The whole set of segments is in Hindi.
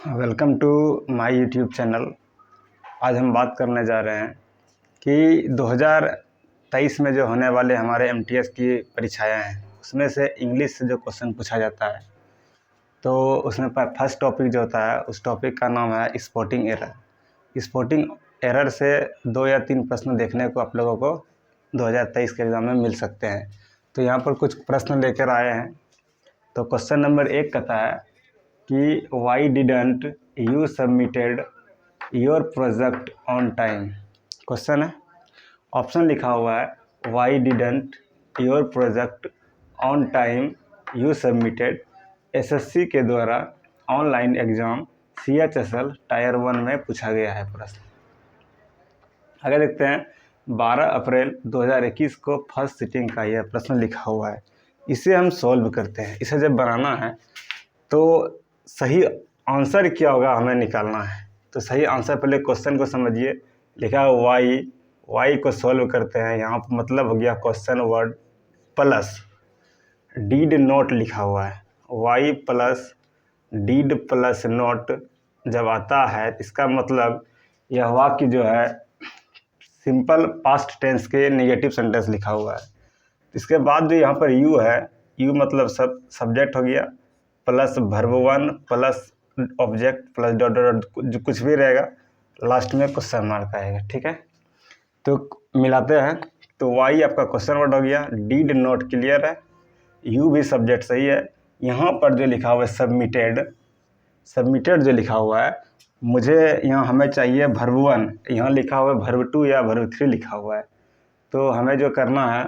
Welcome to my YouTube channel. आज हम बात करने जा रहे हैं कि 2023 में जो होने वाले हमारे एमटीएस की परीक्षाएं हैं उसमें से इंग्लिश से जो क्वेश्चन पूछा जाता है तो उसमें फर्स्ट टॉपिक जो होता है उस टॉपिक का नाम है स्पॉटिंग एरर। स्पॉटिंग एरर से 2 या 3 प्रश्न देखने को आप लोगों को 2023 के एग्ज़ाम में मिल सकते हैं। तो यहाँ पर कुछ प्रश्न लेकर आए हैं। तो क्वेश्चन नंबर 1 कहता है कि Y didn't you submitted your project on time. Question है, ऑप्शन लिखा हुआ है Y didn't your project on time you submitted. SSC के द्वारा ऑनलाइन एग्ज़ाम CHSL टायर 1 में पूछा गया है प्रश्न। आगे देखते हैं, 12 अप्रैल 2021 को फर्स्ट सिटिंग का यह प्रश्न लिखा हुआ है। इसे हम सॉल्व करते हैं। इसे जब बनाना है तो सही आंसर क्या होगा हमें निकालना है। तो सही आंसर पहले क्वेश्चन को समझिए। लिखा है वाई को सॉल्व करते हैं। यहाँ पर मतलब हो गया question word plus did not लिखा हुआ है। Y plus did plus not जब आता है इसका मतलब यह वाक्य जो है सिंपल पास्ट टेंस के नेगेटिव सेंटेंस लिखा हुआ है। इसके बाद जो यहाँ पर यू है, यू मतलब सब्जेक्ट हो गया plus verb 1 plus object plus dot dot जो कुछ भी रहेगा लास्ट में क्वेश्चन मार्क आएगा। ठीक है, तो मिलाते हैं। तो वाई आपका क्वेश्चन वर्ड हो गया, डीड नॉट क्लियर है, यू भी सब्जेक्ट सही है। यहाँ पर जो लिखा हुआ है सबमिटेड जो लिखा हुआ है, मुझे यहाँ हमें चाहिए वर्ब 1, यहाँ लिखा हुआ है वर्ब 2 या वर्ब 3 लिखा हुआ है। तो हमें जो करना है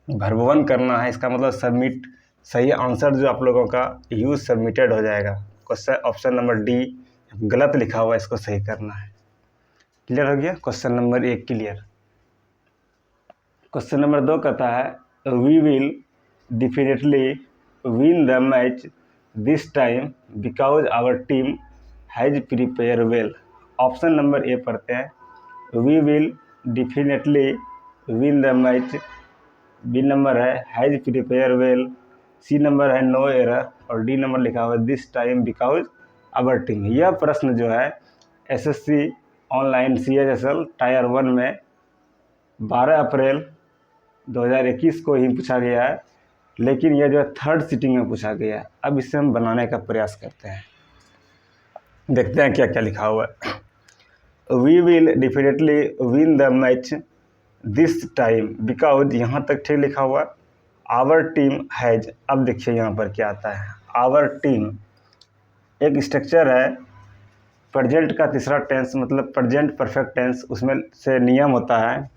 वर्ब 1 करना है। इसका मतलब सबमिट सही आंसर जो आप लोगों का यू सबमिटेड हो जाएगा। क्वेश्चन ऑप्शन नंबर डी गलत लिखा हुआ है, इसको सही करना है। क्लियर हो गया question number 1 clear. Question number 2 कहता है we will definitely win the match this time because our team has prepare well. Option number A पढ़ते हैं, we will definitely win the match, B number है has prepare well, C number है नो एरर और डी नंबर लिखा हुआ है this time because our team. यह प्रश्न जो है एसएससी ऑनलाइन CHSL टायर 1 में 12 अप्रैल 2021 को ही पूछा गया है, लेकिन यह जो है थर्ड सिटिंग में पूछा गया है। अब इसे हम बनाने का प्रयास करते हैं, देखते हैं क्या क्या लिखा हुआ है। We will definitely win the match this time because, यहाँ तक ठीक लिखा हुआ। आवर टीम हैज, अब देखिए यहाँ पर क्या आता है। आवर टीम एक स्ट्रक्चर है, प्रेजेंट का तीसरा टेंस मतलब प्रेजेंट परफेक्ट टेंस, उसमें से नियम होता है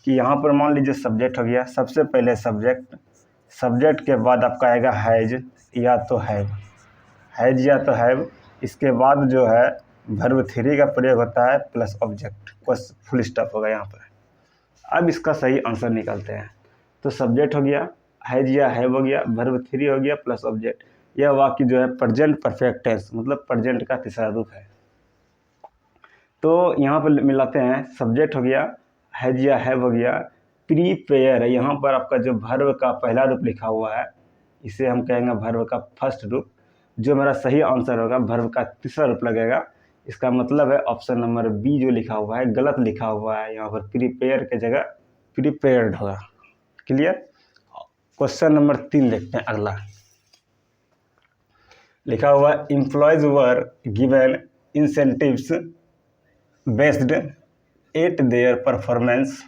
कि यहाँ पर मान लीजिए सब्जेक्ट हो गया, सबसे पहले सब्जेक्ट के बाद आपका आएगा हैज या तो हैव, इसके बाद जो है वर्ब 3 का प्रयोग होता है प्लस ऑब्जेक्ट, बस फुल स्टॉप होगा यहाँ पर। अब इसका सही आंसर निकालते हैं। तो सब्जेक्ट हो गया, हैज या हैव हो गया, वर्ब 3 हो गया प्लस ऑब्जेक्ट। यह वाक्य जो है प्रेजेंट परफेक्ट टेंस मतलब प्रेजेंट का तीसरा रूप है। तो यहाँ पर मिलाते हैं, सब्जेक्ट हो गया, हैज या हैव हो गया, प्रीपेयर है, यहाँ पर आपका जो वर्ब का पहला रूप लिखा हुआ है इसे हम कहेंगे वर्ब का फर्स्ट रूप। जो मेरा सही आंसर होगा वर्ब का तीसरा रूप लगेगा। इसका मतलब है ऑप्शन नंबर बी जो लिखा हुआ है गलत लिखा हुआ है, यहाँ पर प्रीपेयर के जगह प्रीपेयर्ड होगा। क्लियर। क्वेश्चन नंबर 3 देखते हैं अगला। लिखा हुआ है employees were given incentives based eight their performance.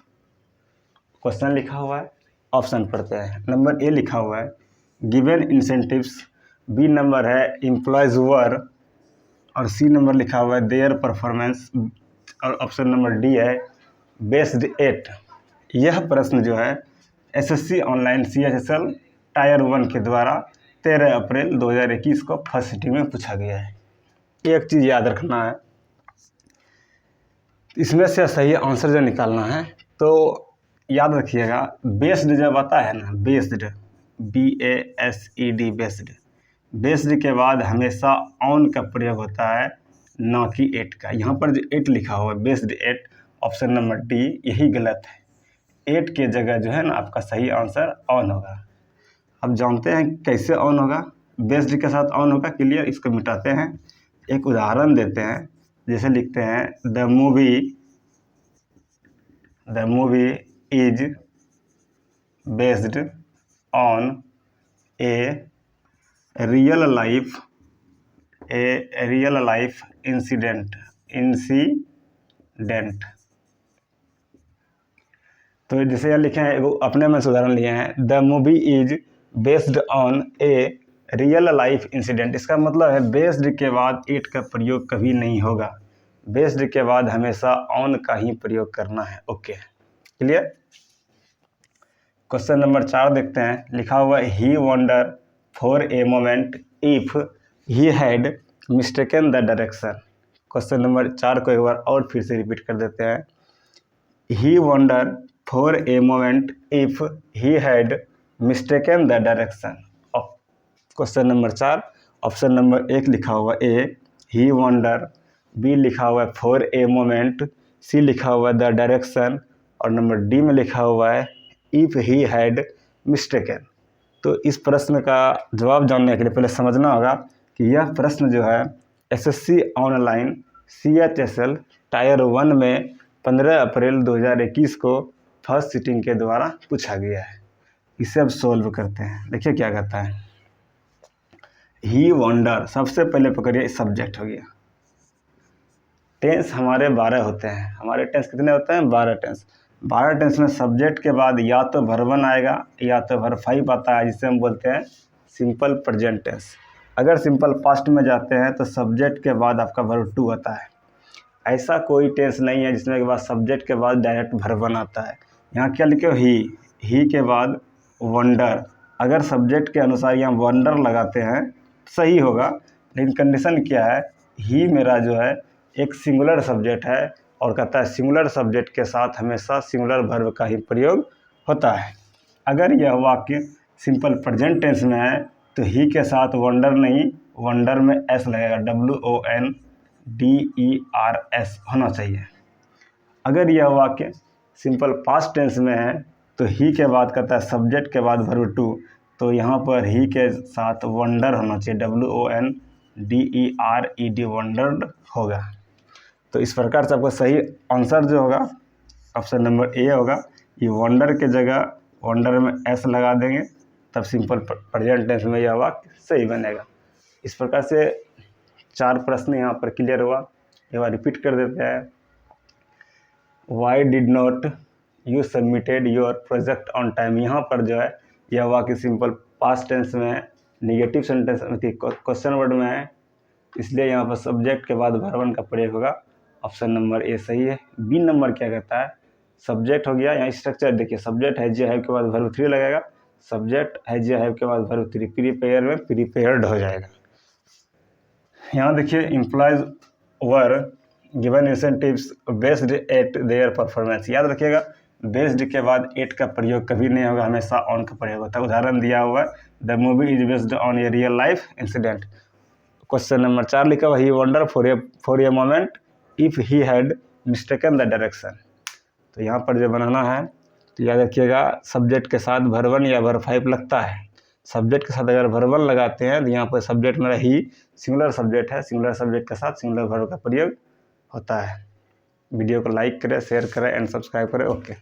Question लिखा हुआ है, ऑप्शन पढ़ते हैं। नंबर ए लिखा हुआ है गिवन इंसेंटिव्स, बी नंबर है एम्प्लॉयज वर और सी नंबर लिखा हुआ है देयर परफॉर्मेंस और ऑप्शन नंबर डी है बेस्ड एट। यह प्रश्न जो है एसएससी ऑनलाइन CHSL टायर 1 के द्वारा 13 अप्रैल 2021 को फर्स्ट सिटिंग में पूछा गया है। एक चीज़ याद रखना है, इसमें से सही आंसर जो निकालना है तो याद रखिएगा बेस्ड जब आता है ना, बेस्ड BASED बेस्ड के बाद हमेशा ऑन का प्रयोग होता है ना कि एट का। यहाँ पर जो एट लिखा हुआ है based eight, option number D यही गलत है। एट के जगह जो है ना आपका सही आंसर ऑन होगा। अब जानते हैं कैसे ऑन होगा, बेस्ड के साथ ऑन होगा। क्लियर, इसको मिटाते हैं। एक उदाहरण देते हैं, जैसे लिखते हैं the movie is based on a real life incident. तो जैसे यहाँ लिखे हैं, अपने में से उदाहरण लिए हैं, the movie is based on a real life incident. इसका मतलब है बेस्ड के बाद इट का प्रयोग कभी नहीं होगा, बेस्ड के बाद हमेशा ऑन का ही प्रयोग करना है। Okay, clear. क्वेश्चन नंबर 4 देखते हैं, लिखा हुआ he wonder for a moment if he had mistaken the direction. Question number 4 को एक बार और फिर से रिपीट कर देते हैं, he wonder for a moment if he had mistaken the direction. Question number 4 option number 1 लिखा हुआ ए ही वंडर, बी लिखा हुआ है फॉर ए मोमेंट, सी लिखा हुआ है द डायरेक्शन, और नंबर डी में लिखा हुआ है इफ ही हैड मिस्टेकन। तो इस प्रश्न का जवाब जानने के लिए पहले समझना होगा कि यह प्रश्न जो है एसएससी ऑनलाइन CHSL टायर 1 में 15 अप्रैल 2021 को फर्स्ट सिटिंग के द्वारा पूछा गया है। इसे अब सोल्व करते हैं। देखिए क्या कहता है, ही वंडर, सबसे पहले पकड़िए सब्जेक्ट हो गया। टेंस हमारे 12 होते हैं, हमारे टेंस कितने होते हैं? 12 टेंस। 12 टेंस में सब्जेक्ट के बाद या तो वर्ब 1 आएगा या तो वर्ब 5 आता है, जिसे हम बोलते हैं सिंपल प्रेजेंट टेंस। अगर सिंपल पास्ट में जाते हैं तो सब्जेक्ट के बाद आपका वर्ब 2 आता है। ऐसा कोई टेंस नहीं है जिसमें के बाद सब्जेक्ट के बाद डायरेक्ट वर्ब 1 आता है। यहाँ क्या लिखे हो, ही के बाद वंडर। अगर सब्जेक्ट के अनुसार यहाँ वंडर लगाते हैं सही होगा, लेकिन कंडीशन क्या है, ही मेरा जो है एक सिंगुलर सब्जेक्ट है और कहता है सिंगुलर सब्जेक्ट के साथ हमेशा सिंगुलर वर्ब का ही प्रयोग होता है। अगर यह वाक्य सिंपल प्रेजेंट टेंस में है तो ही के साथ वंडर नहीं, वंडर में एस लगेगा, WONDERS होना चाहिए। अगर यह वाक्य सिंपल पास्ट टेंस में है तो ही के बाद कहता है सब्जेक्ट के बाद वर्ब 2, तो यहाँ पर ही के साथ वंडर होना चाहिए, WONDERED वंडर्ड होगा। तो इस प्रकार से आपको सही आंसर जो होगा ऑप्शन नंबर ए होगा। ये वंडर के जगह वंडर में एस लगा देंगे, तब सिंपल प्रेजेंट टेंस में यह वाक्य सही बनेगा। इस प्रकार से 4 प्रश्न यहाँ पर क्लियर हुआ। एक बार रिपीट कर देते हैं, why did not you submitted your project on time. यहाँ पर जो है यह वाक्य सिंपल पास्ट टेंस में है, निगेटिव सेंटेंस क्वेश्चन वर्ड में है, इसलिए यहाँ पर सब्जेक्ट के बाद वर्ब 1 का प्रयोग होगा। ऑप्शन नंबर ए सही है। बी नंबर क्या कहता है, सब्जेक्ट हो गया, यहाँ स्ट्रक्चर देखिए, सब्जेक्ट है जे हैव के बाद वर्ब 3 लगेगा, सब्जेक्ट है जे हैव के बाद वर्ब 3 प्रीपेयर में प्रीपेयर्ड हो जाएगा। यहाँ देखिए employees were given incentives based eight their performance. याद रखिएगा बेस्ड के बाद एट का प्रयोग कभी नहीं होगा, हमेशा ऑन का प्रयोग होता है। उदाहरण दिया हुआ है, the movie is based on a real life incident. Question number 4 लिखा हुआ, he wonder for a moment if he had mistaken the direction. तो यहाँ पर जो बनाना है तो याद रखिएगा सब्जेक्ट के साथ वर्ब 1 या वर्ब 5 लगता है। सब्जेक्ट के साथ अगर वर्ब 1 लगाते हैं तो यहाँ पर सब्जेक्ट मेरा ही सिंगुलर सब्जेक्ट है, सिंगुलर सब्जेक्ट के साथ सिंगुलर वर्ब का प्रयोग होता है। वीडियो को लाइक करें, शेयर करें एंड सब्सक्राइब करें। ओके।